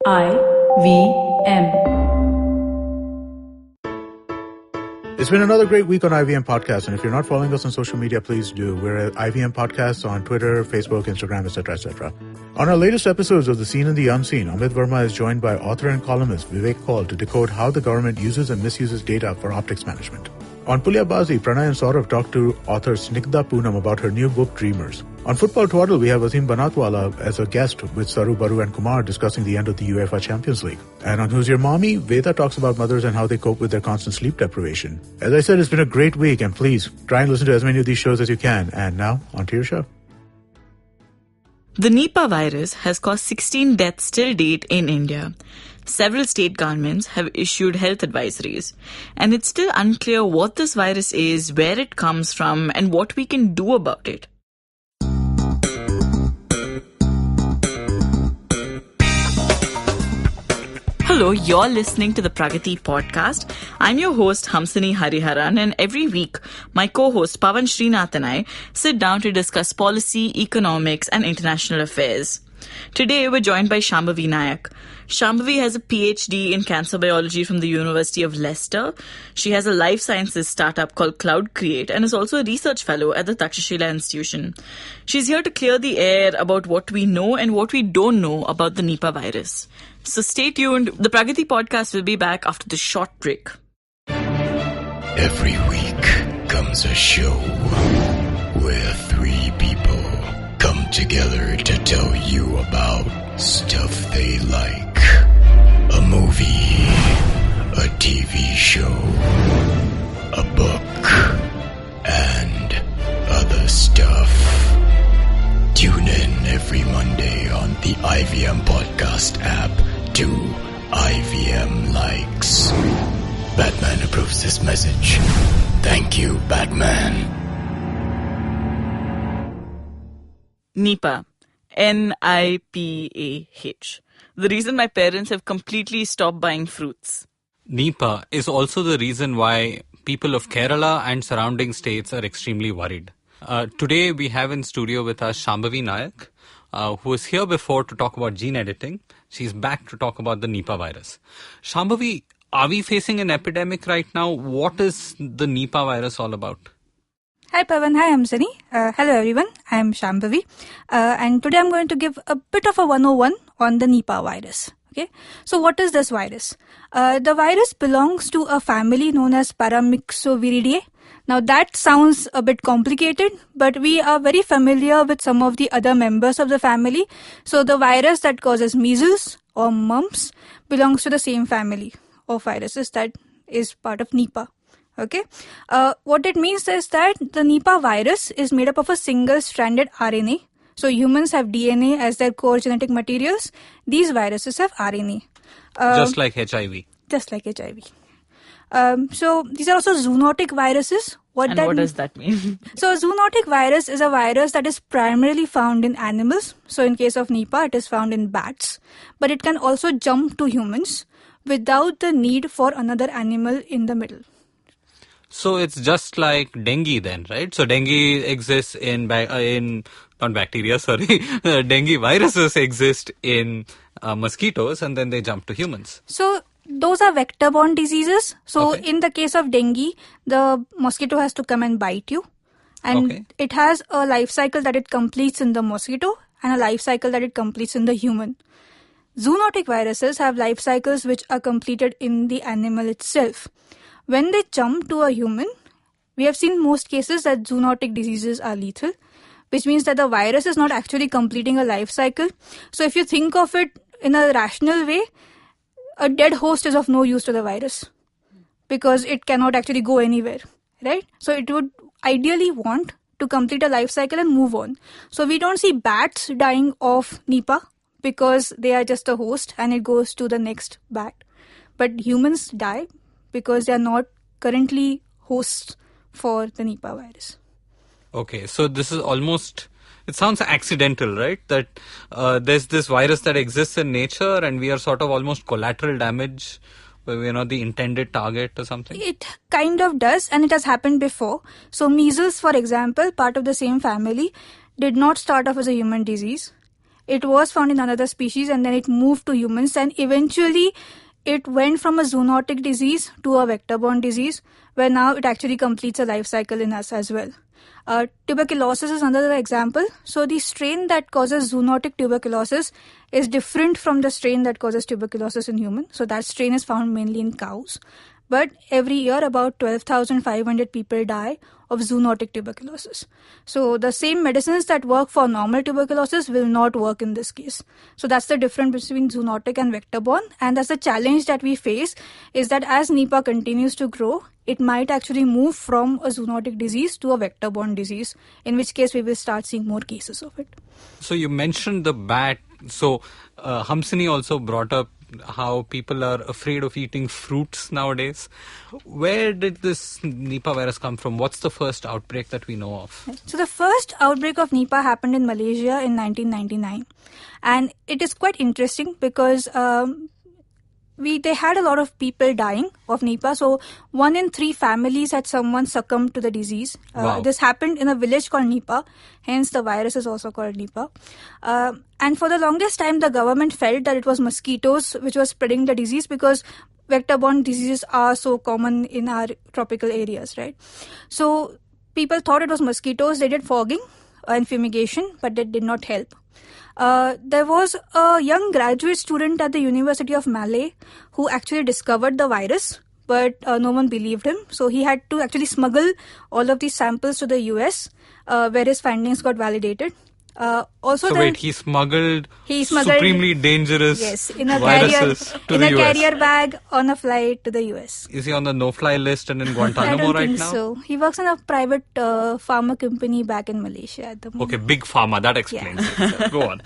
IVM. It's been another great week on IVM Podcast, and if you're not following us on social media, please do. We're at IVM Podcasts on Twitter, Facebook, Instagram, etc., etc. On our latest episodes of The Seen and the Unseen, Amit Verma is joined by author and columnist Vivek Kaul to decode how the government uses and misuses data for optics management. On Pulyabazi, Pranay and Saurav talked to author Snigdha Poonam about her new book, Dreamers. On Football Twaddle, we have Azim Banatwala as a guest with Saru, Baru and Kumar discussing the end of the UEFA Champions League. And on Who's Your Mommy, Veda talks about mothers and how they cope with their constant sleep deprivation. As I said, it's been a great week, and please try and listen to as many of these shows as you can. And now, on to your show. The Nipah virus has caused 16 deaths till date in India. Several state governments have issued health advisories, and it's still unclear what this virus is, where it comes from, and what we can do about it. Hello, you're listening to the Pragati podcast. I'm your host, Hamsini Hariharan, and every week, my co-host Pavan, Srinath and I sit down to discuss policy, economics, and international affairs. Today, we're joined by Shambhavi Naik. Shambhavi has a PhD in cancer biology from the University of Leicester. She has a life sciences startup called Cloud Create and is also a research fellow at the Takshashila Institution. She's here to clear the air about what we know and what we don't know about the Nipah virus. So stay tuned. The Pragati podcast will be back after this short break. Every week comes a show where three people come together to tell you about stuff they like. A movie, a TV show, a book, and other stuff. Tune in every Monday on the IVM Podcast app to IVM Likes. Batman approves this message. Thank you, Batman. Nipah. Nipah. The reason my parents have completely stopped buying fruits. Nipah is also the reason why people of Kerala and surrounding states are extremely worried. Today we have in studio with us Shambhavi Naik, who was here before to talk about gene editing. She's back to talk about the Nipah virus. Shambhavi, are we facing an epidemic right now? What is the Nipah virus all about? Hi Pavan, hi Hamsini. Hello everyone, I am Shambhavi and today I'm going to give a bit of a 101 on the Nipah virus. Okay, so what is this virus? The virus belongs to a family known as Paramyxoviridae. Now that sounds a bit complicated, but we are very familiar with some of the other members of the family. So the virus that causes measles or mumps belongs to the same family of viruses that is part of Nipah. Okay, what it means is that the Nipah virus is made up of a single-stranded RNA. So humans have DNA as their core genetic materials. These viruses have RNA. Just like HIV. Just like HIV. So these are also zoonotic viruses. What does that mean? So a zoonotic virus is a virus that is primarily found in animals. So in case of Nipah, it is found in bats. But it can also jump to humans without the need for another animal in the middle. So it's just like dengue then, right? So dengue exists dengue viruses exist in mosquitoes and then they jump to humans. So those are vector-borne diseases. So in the case of dengue, the mosquito has to come and bite you. And it has a life cycle that it completes in the mosquito and a life cycle that it completes in the human. Zoonotic viruses have life cycles which are completed in the animal itself. When they jump to a human, we have seen most cases that zoonotic diseases are lethal, which means that the virus is not actually completing a life cycle. So if you think of it in a rational way, a dead host is of no use to the virus because it cannot actually go anywhere, right? So it would ideally want to complete a life cycle and move on. So we don't see bats dying of Nipah because they are just a host and it goes to the next bat. But humans die because they are not currently hosts for the Nipah virus. Okay, so this is almost, it sounds accidental, right? That there's this virus that exists in nature and we are sort of almost collateral damage, where we're not the intended target or something. It kind of does, and it has happened before. So measles, for example, part of the same family, did not start off as a human disease. it was found in another species and then it moved to humans, and eventually it went from a zoonotic disease to a vector-borne disease, where now it actually completes a life cycle in us as well. Tuberculosis is another example. So the strain that causes zoonotic tuberculosis is different from the strain that causes tuberculosis in humans. So that strain is found mainly in cows. But every year about 12,500 people die of zoonotic tuberculosis. So the same medicines that work for normal tuberculosis will not work in this case. So that's the difference between zoonotic and vector-borne. And that's the challenge that we face, is that as Nipah continues to grow, it might actually move from a zoonotic disease to a vector-borne disease, in which case we will start seeing more cases of it. So you mentioned the bat. So Hamsini also brought up how people are afraid of eating fruits nowadays. Where did this Nipah virus come from? What's the first outbreak that we know of? So the first outbreak of Nipah happened in Malaysia in 1999. And it is quite interesting because they had a lot of people dying of Nipah. So 1 in 3 families had someone succumbed to the disease. Wow. This happened in a village called Nipah. Hence the virus is also called Nipah. And for the longest time, the government felt that it was mosquitoes which was spreading the disease, because vector-borne diseases are so common in our tropical areas, right? So people thought it was mosquitoes. They did fogging and fumigation, but that did not help. There was a young graduate student at the University of Malay who actually discovered the virus, but no one believed him. So he had to actually smuggle all of these samples to the US, where his findings got validated. He smuggled supremely dangerous viruses to the US. Carrier bag on a flight to the US. Is he on the no-fly list and in Guantanamo I don't right think now? So. He works in a private pharma company back in Malaysia at the moment. Okay, big pharma, that explains it. Go on.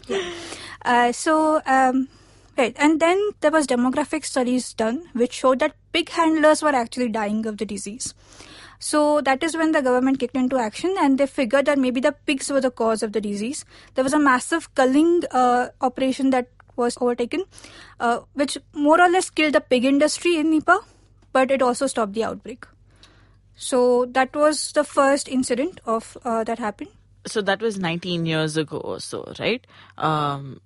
Right, and then there was demographic studies done which showed that pig handlers were actually dying of the disease. So that is when the government kicked into action, and they figured that maybe the pigs were the cause of the disease. There was a massive culling operation that was overtaken, which more or less killed the pig industry in Nipah, but it also stopped the outbreak. So that was the first incident of that happened. So that was 19 years ago or so, right?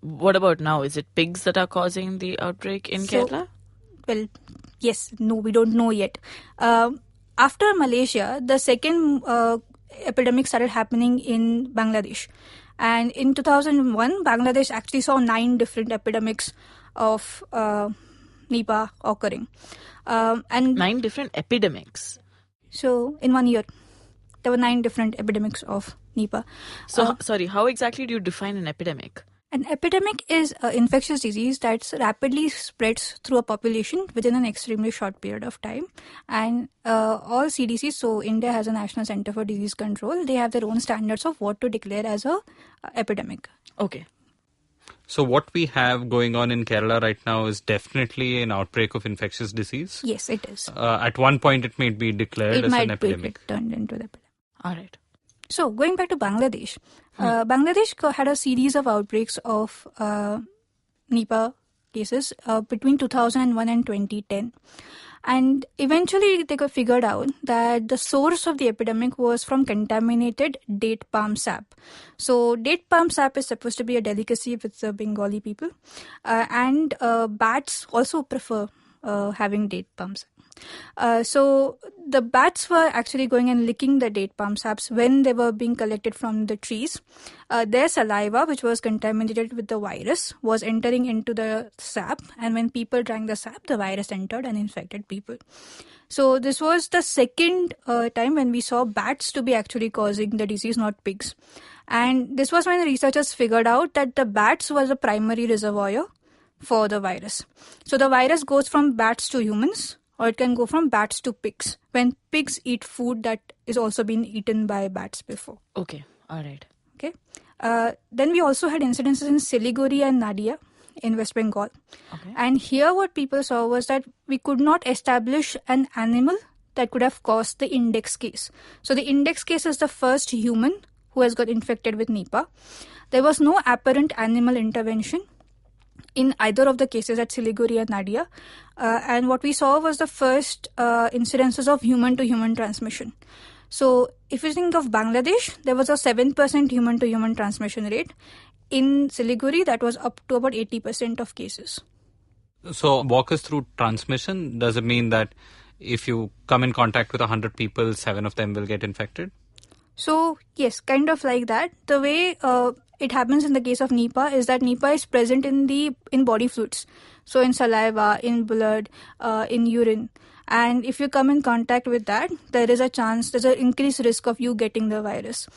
What about now? Is it pigs that are causing the outbreak in Kerala? Well, yes, no, we don't know yet. After Malaysia, the second epidemic started happening in Bangladesh. And in 2001, Bangladesh actually saw 9 different epidemics of Nipah occurring. And 9 different epidemics? So, in 1 year, there were 9 different epidemics of Nipah. So, sorry, how exactly do you define an epidemic? An epidemic is an infectious disease that rapidly spreads through a population within an extremely short period of time. And all CDCs, so India has a National Center for Disease Control, they have their own standards of what to declare as a epidemic. Okay. So what we have going on in Kerala right now is definitely an outbreak of infectious disease? Yes, it is. At one point it may be declared as an epidemic. It might be turned into an epidemic. All right. So, going back to Bangladesh, Bangladesh had a series of outbreaks of Nipah cases between 2001 and 2010. And eventually they got figured out that the source of the epidemic was from contaminated date palm sap. So, date palm sap is supposed to be a delicacy with the Bengali people. And bats also prefer having date palm sap. So the bats were actually going and licking the date palm saps when they were being collected from the trees. Their saliva, which was contaminated with the virus, was entering into the sap, and when people drank the sap, the virus entered and infected people. So this was the second time when we saw bats to be actually causing the disease, not pigs. And this was when the researchers figured out that the bats was the primary reservoir for the virus. So the virus goes from bats to humans, or it can go from bats to pigs, when pigs eat food that is also been eaten by bats before. Okay, all right. Okay. Then we also had incidences in Siliguri and Nadia in West Bengal. Okay. And here what people saw was that we could not establish an animal that could have caused the index case. So the index case is the first human who has got infected with Nipah. There was no apparent animal intervention in either of the cases at Siliguri and Nadia. And what we saw was the first incidences of human-to-human transmission. So if you think of Bangladesh, there was a 7% human-to-human transmission rate. in Siliguri, that was up to about 80% of cases. So walk us through transmission. Does it mean that if you come in contact with 100 people, 7 of them will get infected? So yes, kind of like that. The way it happens in the case of Nipah is that Nipah is present in body fluids. So in saliva, in blood, in urine. And if you come in contact with that, there's an increased risk of you getting the virus.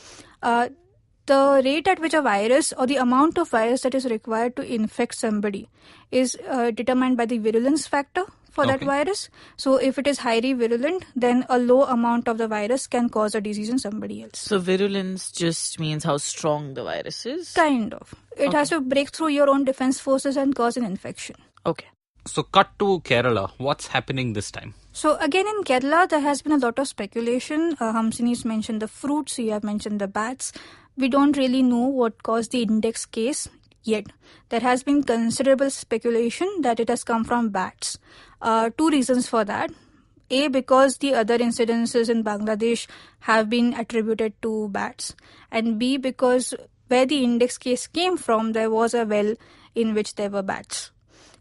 The rate at which a virus or the amount of virus that is required to infect somebody is determined by the virulence factor for that virus. So if it is highly virulent, then a low amount of the virus can cause a disease in somebody else. So virulence just means how strong the virus is? Kind of. It has to break through your own defense forces and cause an infection. Okay. So cut to Kerala. What's happening this time? So again in Kerala, there has been a lot of speculation. Hamsini's mentioned the fruits, you have mentioned the bats. We don't really know what caused the index case yet. There has been considerable speculation that it has come from bats. Two reasons for that. A, because the other incidences in Bangladesh have been attributed to bats. And B, because where the index case came from, there was a well in which there were bats.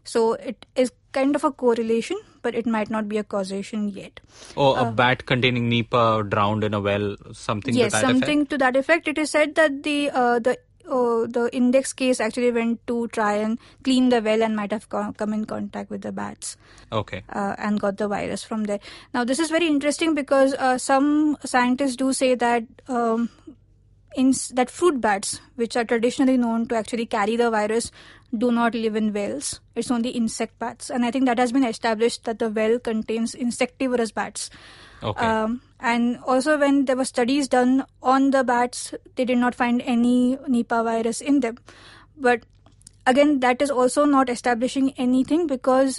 So it is kind of a correlation, but it might not be a causation yet. Or a bat containing Nipah drowned in a well, something to that effect? Yes, something to that effect. It is said that the index case actually went to try and clean the well and might have come in contact with the bats. Okay. And got the virus from there. Now, this is very interesting because some scientists do say that that fruit bats, which are traditionally known to actually carry the virus, do not live in wells. It's only insect bats. And I think that has been established that the well contains insectivorous bats. Okay. And also when there were studies done on the bats, they did not find any Nipah virus in them. But again, that is also not establishing anything because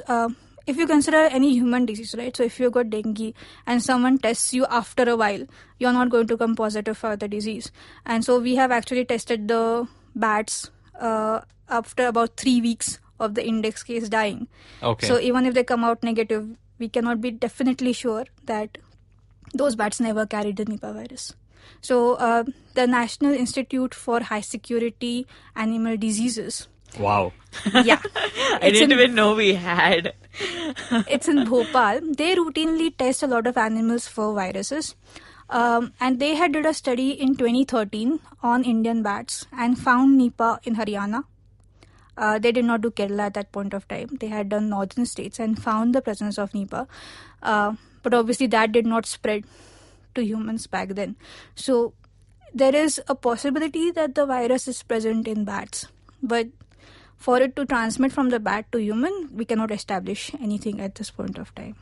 if you consider any human disease, right? So if you got dengue and someone tests you after a while, you're not going to come positive for the disease. And so we have actually tested the bats after about 3 weeks of the index case dying. Okay. So even if they come out negative, we cannot be definitely sure that those bats never carried the Nipah virus. So the National Institute for High Security Animal Diseases. Wow. Yeah. I didn't even know we had. It's in Bhopal. They routinely test a lot of animals for viruses. And they had did a study in 2013 on Indian bats and found Nipah in Haryana. They did not do Kerala at that point of time. They had done northern states and found the presence of Nipah. But obviously that did not spread to humans back then. So there is a possibility that the virus is present in bats. But for it to transmit from the bat to human, we cannot establish anything at this point of time.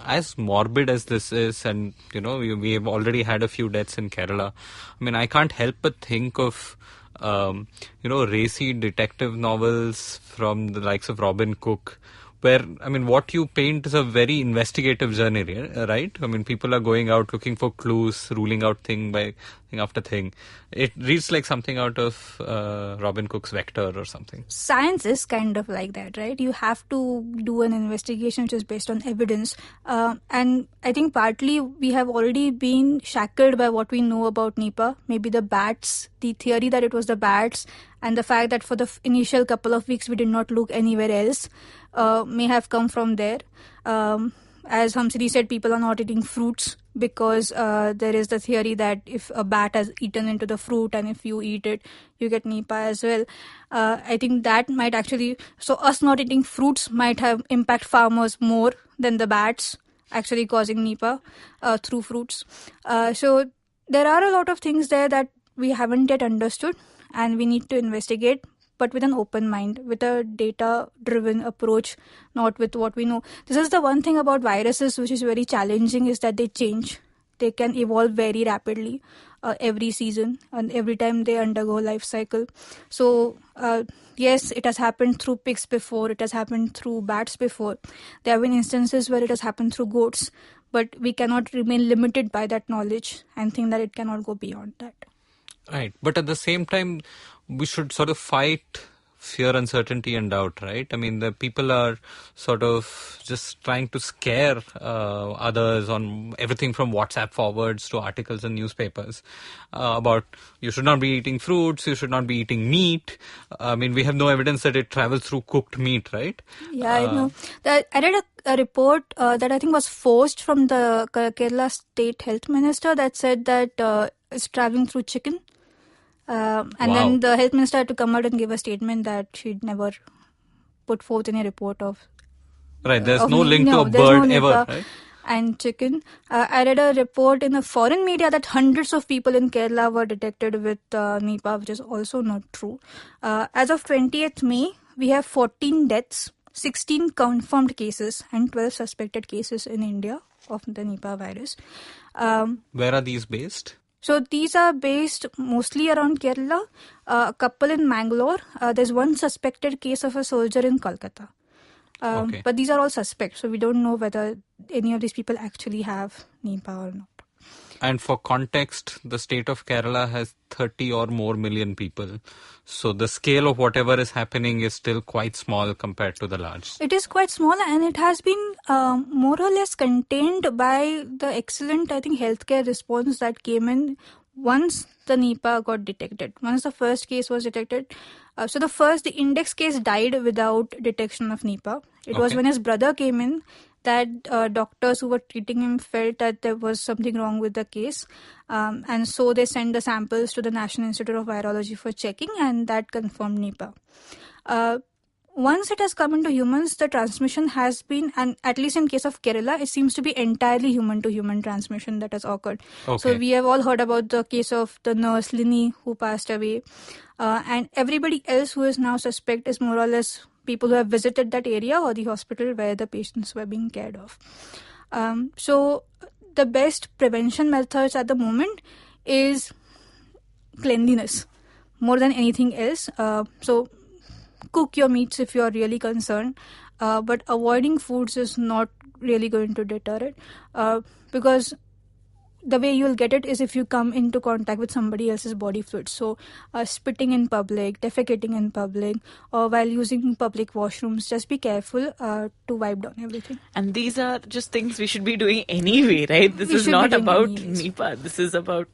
As morbid as this is, and we have already had a few deaths in Kerala. I mean, I can't help but think of racy detective novels from the likes of Robin Cook, where, I mean, what you paint is a very investigative journey, right? I mean, people are going out looking for clues, ruling out thing by thing after thing. It reads like something out of Robin Cook's Vector or something. Science is kind of like that, right? You have to do an investigation which is based on evidence. And I think partly we have already been shackled by what we know about Nipah. Maybe the bats, the theory that it was the bats, and the fact that for the initial couple of weeks we did not look anywhere else may have come from there. As Hamsini said, people are not eating fruits because there is the theory that if a bat has eaten into the fruit and if you eat it, you get Nipah as well. I think that might actually... So us not eating fruits might have impact farmers more than the bats actually causing Nipah through fruits. So there are a lot of things there that we haven't yet understood and we need to investigate, but with an open mind, with a data-driven approach, not with what we know. This is the one thing about viruses which is very challenging, is that they change. They can evolve very rapidly every season and every time they undergo life cycle. So, yes, it has happened through pigs before, it has happened through bats before. There have been instances where it has happened through goats, but we cannot remain limited by that knowledge and think that it cannot go beyond that. Right. But at the same time, we should sort of fight fear, uncertainty and doubt, right? I mean, the people are sort of just trying to scare others on everything from WhatsApp forwards to articles in newspapers about you should not be eating fruits, you should not be eating meat. I mean, we have no evidence that it travels through cooked meat, right? Yeah, I know. I read a report that I think was forced from the Kerala State Health Minister that said that it's traveling through chicken. And then the health minister had to come out and give a statement that she'd never put forth any report of... Right, there's no link to a bird ever, right? And chicken. I read a report in the foreign media that hundreds of people in Kerala were detected with Nipah, which is also not true. As of 20th May, we have 14 deaths, 16 confirmed cases and 12 suspected cases in India of the Nipah virus. Where are these based? So these are based mostly around Kerala, a couple in Mangalore. There's one suspected case of a soldier in Kolkata. But these are all suspects, so we don't know whether any of these people actually have Nipah or not. And for context, the state of Kerala has 30 or more million people. So the scale of whatever is happening is still quite small compared to the large. It is quite small, and it has been more or less contained by the excellent, I think, healthcare response that came in once the Nipah got detected. Once the first case was detected. So the index case died without detection of Nipah. It was when his brother came in that doctors who were treating him felt that there was something wrong with the case. And so they sent the samples to the National Institute of Virology for checking, and that confirmed Nipah. Once it has come into humans, the transmission has been, and at least in case of Kerala, it seems to be entirely human-to-human transmission that has occurred. So we have all heard about the case of the nurse Lini who passed away. And everybody else who is now suspect is more or less people who have visited that area or the hospital where the patients were being cared of. So the best prevention methods at the moment is cleanliness more than anything else. So cook your meats if you are really concerned, but avoiding foods is not really going to deter it, because the way you'll get it is if you come into contact with somebody else's body fluids. So spitting in public, defecating in public, or while using public washrooms, just be careful to wipe down everything. And these are just things we should be doing anyway, right? This is not about Nipah. This is about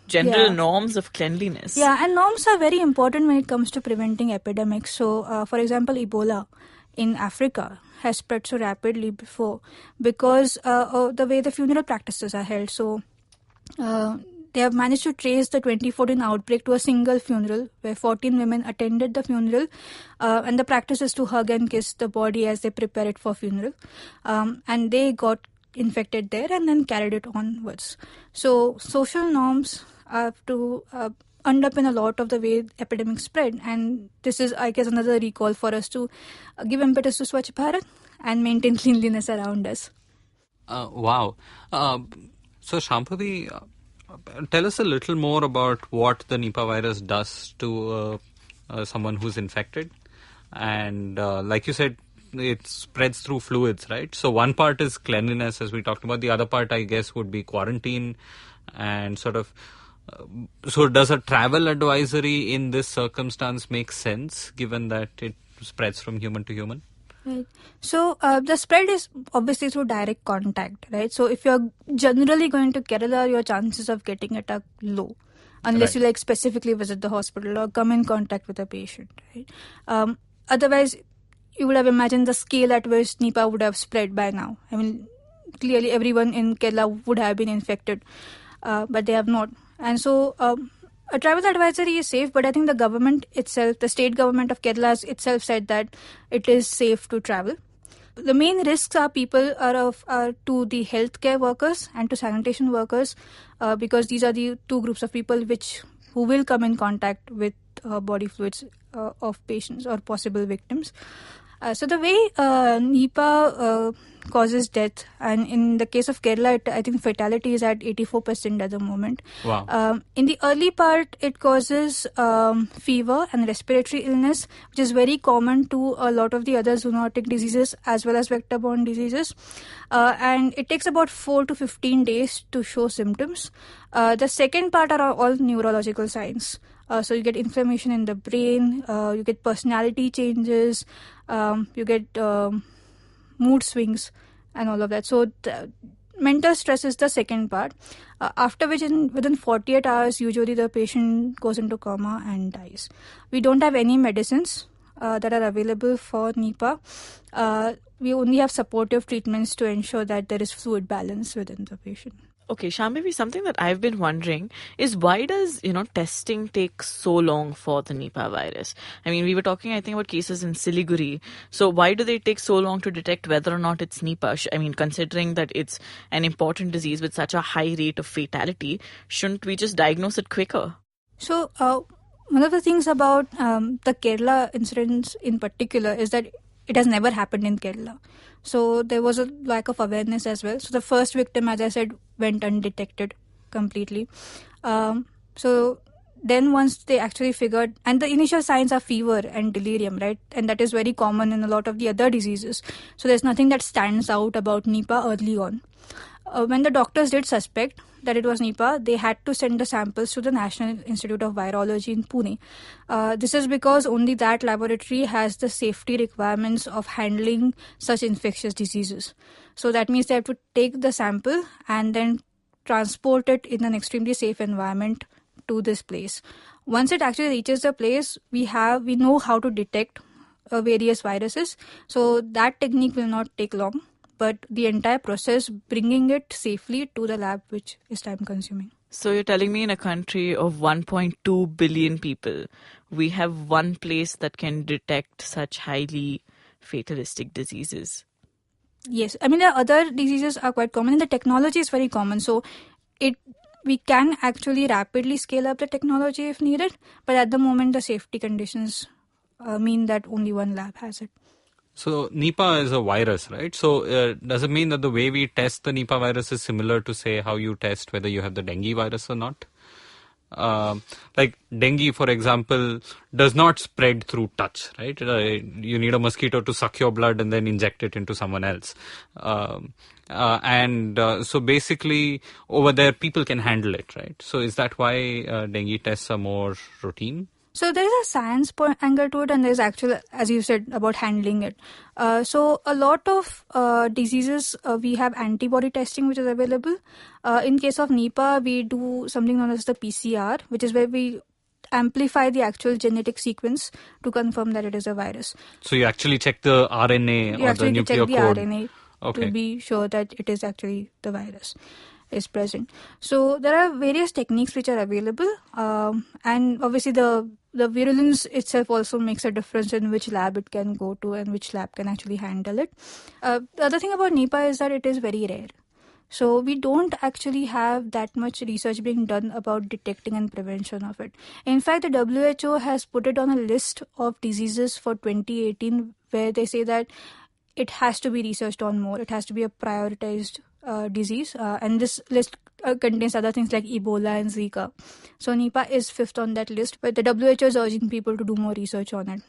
general norms of cleanliness. Yeah, and norms are very important when it comes to preventing epidemics. So, for example, Ebola in Africa has spread so rapidly before because of the way the funeral practices are held. So, they have managed to trace the 2014 outbreak to a single funeral where 14 women attended the funeral, and the practice is to hug and kiss the body as they prepare it for funeral. And they got infected there and then carried it onwards. So, social norms have to underpin a lot of the way epidemics spread, and this is, I guess, another recall for us to give impetus to Swachh Bharat and maintain cleanliness around us. Wow. So Shambhavi, tell us a little more about what the Nipah virus does to someone who's infected. And like you said, it spreads through fluids, right? So one part is cleanliness, as we talked about. The other part, I guess, would be quarantine and sort of... so does a travel advisory in this circumstance make sense, given that it spreads from human to human? Right. So the spread is obviously through direct contact, right? So if you're generally going to Kerala, your chances of getting it are low, unless you specifically visit the hospital or come in contact with a patient, right? Otherwise, you would have imagined the scale at which Nipah would have spread by now. I mean, clearly everyone in Kerala would have been infected, but they have not. And so a travel advisory is safe, but I think the government itself, the state government of Kerala itself said that it is safe to travel. The main risks are to the healthcare workers and to sanitation workers, because these are the two groups of people who will come in contact with body fluids of patients or possible victims. So the way Nipah causes death, and in the case of Kerala, I think fatality is at 84% at the moment. Wow. In the early part, it causes fever and respiratory illness, which is very common to a lot of the other zoonotic diseases as well as vector-borne diseases. And it takes about 4 to 15 days to show symptoms. The second part are all neurological signs. So you get inflammation in the brain, you get personality changes, you get mood swings and all of that. So mental stress is the second part, after which within 48 hours usually the patient goes into coma and dies. We don't have any medicines that are available for Nipah. We only have supportive treatments to ensure that there is fluid balance within the patient. Okay, Shambhavi, something that I've been wondering is why does, testing take so long for the Nipah virus? I mean, we were talking, I think, about cases in Siliguri. So why do they take so long to detect whether or not it's Nipah? I mean, considering that it's an important disease with such a high rate of fatality, shouldn't we just diagnose it quicker? So one of the things about the Kerala incidents in particular is that it has never happened in Kerala. So there was a lack of awareness as well. So the first victim, as I said, went undetected completely. So then once they actually figured, and the initial signs are fever and delirium, right? And that is very common in a lot of the other diseases. So there's nothing that stands out about Nipah early on. When the doctors did suspect that it was Nipah, they had to send the samples to the National Institute of Virology in Pune. This is because only that laboratory has the safety requirements of handling such infectious diseases. So that means they have to take the sample and then transport it in an extremely safe environment to this place. Once it actually reaches the place, we know how to detect various viruses. So that technique will not take long. But the entire process, bringing it safely to the lab, which is time consuming. So you're telling me in a country of 1.2 billion people, we have one place that can detect such highly fatalistic diseases? Yes. I mean, the other diseases are quite common and the technology is very common. So we can actually rapidly scale up the technology if needed. But at the moment, the safety conditions mean that only one lab has it. So Nipah is a virus, right? So does it mean that the way we test the Nipah virus is similar to, say, how you test whether you have the dengue virus or not? Like dengue, for example, does not spread through touch, right? You need a mosquito to suck your blood and then inject it into someone else. So basically over there people can handle it, right? So is that why dengue tests are more routine? So there is a science angle to it, and there's actually, as you said, about handling it. So a lot of diseases, we have antibody testing which is available. In case of Nipah, we do something known as the PCR, which is where we amplify the actual genetic sequence to confirm that it is a virus. So you actually check the RNA or the nuclear code? You actually check the RNA to be sure that it is actually the virus is present. So there are various techniques which are available, and obviously the virulence itself also makes a difference in which lab it can go to and which lab can actually handle it. The other thing about Nipah is that it is very rare. So we don't actually have that much research being done about detecting and prevention of it. In fact, the WHO has put it on a list of diseases for 2018 where they say that it has to be researched on more. It has to be a prioritized disease. And this list contains other things like Ebola and Zika. So Nipah is fifth on that list, but the WHO is urging people to do more research on it.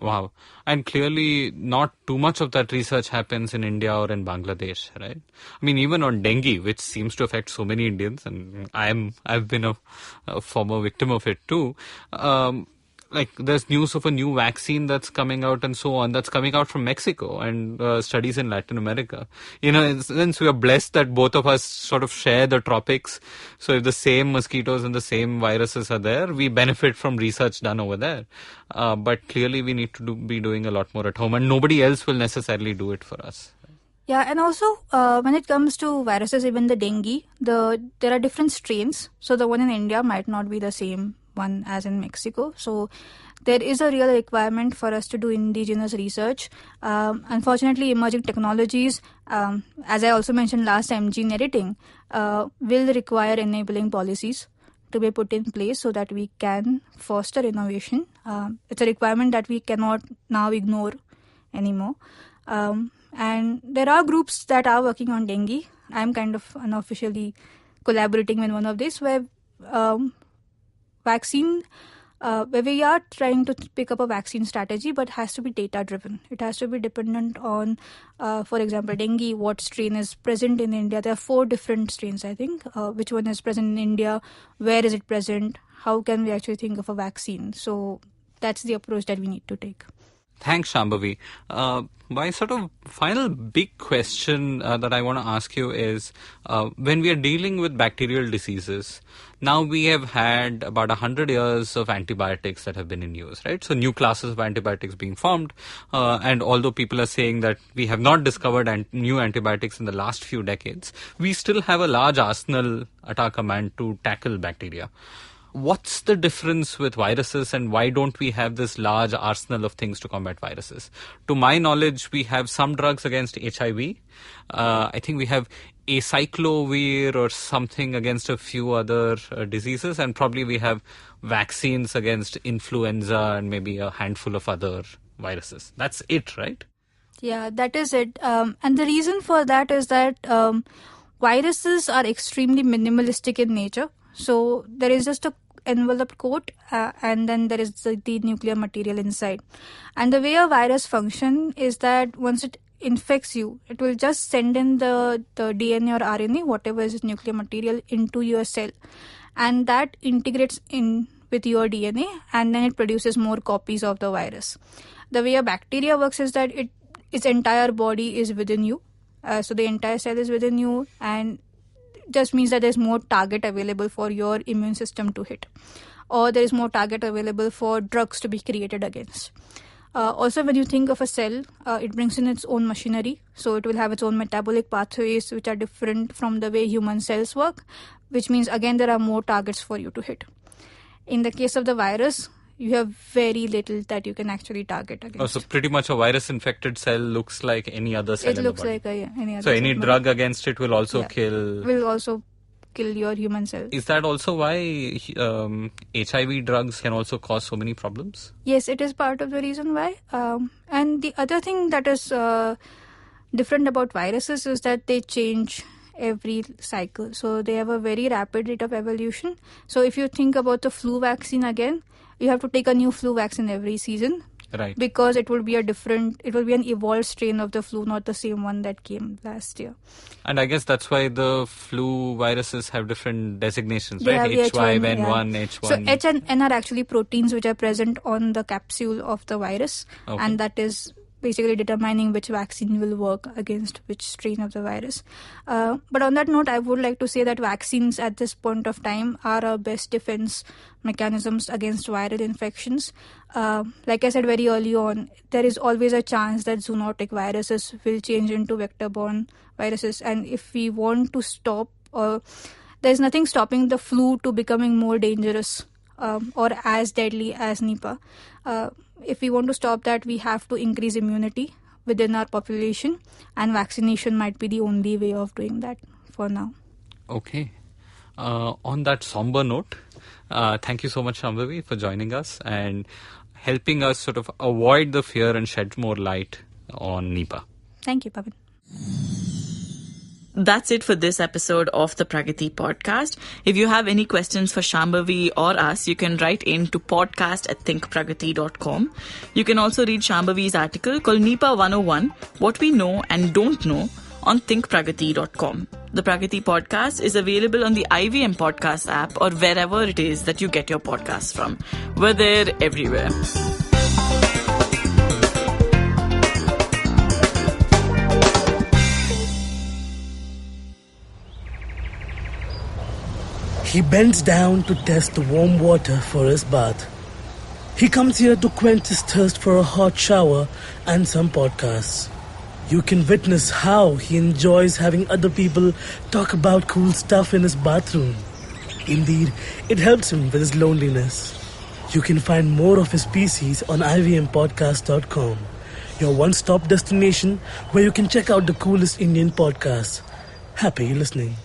Wow. And clearly not too much of that research happens in India or in Bangladesh, right? I mean, even on dengue, which seems to affect so many Indians, and I've been a former victim of it too. Like there's news of a new vaccine that's coming out and so on, that's coming out from Mexico and studies in Latin America. Since we are blessed that both of us sort of share the tropics, so if the same mosquitoes and the same viruses are there, we benefit from research done over there. But clearly we need to be doing a lot more at home, and nobody else will necessarily do it for us. Yeah, and also when it comes to viruses, even the dengue, there are different strains. So the one in India might not be the same one as in Mexico. So there is a real requirement for us to do indigenous research. Unfortunately, emerging technologies, as I also mentioned last time, gene editing, will require enabling policies to be put in place so that we can foster innovation. It's a requirement that we cannot now ignore anymore. And there are groups that are working on dengue. I'm kind of unofficially collaborating with one of these where we are trying to pick up a vaccine strategy, but has to be data driven. It has to be dependent on, for example, dengue, what strain is present in India. There are 4 different strains, I think. Which one is present in India? Where is it present? how can we actually think of a vaccine? So that's the approach that we need to take. Thanks, Shambhavi. My sort of final big question that I want to ask you is, when we are dealing with bacterial diseases, now we have had about 100 years of antibiotics that have been in use, right? So new classes of antibiotics being formed. And although people are saying that we have not discovered new antibiotics in the last few decades, we still have a large arsenal at our command to tackle bacteria. What's the difference with viruses, and why don't we have this large arsenal of things to combat viruses? To my knowledge, we have some drugs against HIV. I think we have acyclovir or something against a few other diseases, and probably we have vaccines against influenza and maybe a handful of other viruses. That's it, right? Yeah, that is it. And the reason for that is that viruses are extremely minimalistic in nature. So there is just a envelope coat and then there is the nuclear material inside. And the way a virus functions is that once it infects you, it will just send in the DNA or RNA, whatever is nuclear material, into your cell. And that integrates in with your DNA and then it produces more copies of the virus. The way a bacteria works is that its entire body is within you. So the entire cell is within you, and just means that there's more target available for your immune system to hit, or there is more target available for drugs to be created against. Also, when you think of a cell, it brings in its own machinery, so it will have its own metabolic pathways which are different from the way human cells work, which means again there are more targets for you to hit. In the case of the virus, you have very little that you can actually target against. Oh, so pretty much a virus-infected cell looks like any other cell in the body. It looks like any other So cell. any drug against it will also kill... Will also kill your human cells. Is that also why HIV drugs can also cause so many problems? Yes, it is part of the reason why. And the other thing that is different about viruses is that they change every cycle. So they have a very rapid rate of evolution. So if you think about the flu vaccine again, you have to take a new flu vaccine every season. Right. Because it will be an evolved strain of the flu, not the same one that came last year. And I guess that's why the flu viruses have different designations, right? H5N1, H1. So H and N are actually proteins which are present on the capsule of the virus. Okay. And that is basically determining which vaccine will work against which strain of the virus. But on that note, I would like to say that vaccines at this point of time are our best defense mechanisms against viral infections. Like I said very early on, there is always a chance that zoonotic viruses will change into vector-borne viruses. And if we want to stop, there's nothing stopping the flu to becoming more dangerous or as deadly as Nipah. If we want to stop that, we have to increase immunity within our population, and vaccination might be the only way of doing that for now. Okay. On that somber note, thank you so much, Shambhavi, for joining us and helping us sort of avoid the fear and shed more light on Nipah. Thank you, Pavan. That's it for this episode of the Pragati podcast. If you have any questions for Shambhavi or us, you can write in to podcast@thinkpragati.com. You can also read Shambhavi's article called Nipah 101, What We Know and Don't Know on thinkpragati.com. The Pragati podcast is available on the IVM podcast app or wherever it is that you get your podcasts from. We're there everywhere. He bends down to test the warm water for his bath. He comes here to quench his thirst for a hot shower and some podcasts. You can witness how he enjoys having other people talk about cool stuff in his bathroom. Indeed, it helps him with his loneliness. You can find more of his species on ivmpodcast.com, your one-stop destination where you can check out the coolest Indian podcasts. Happy listening.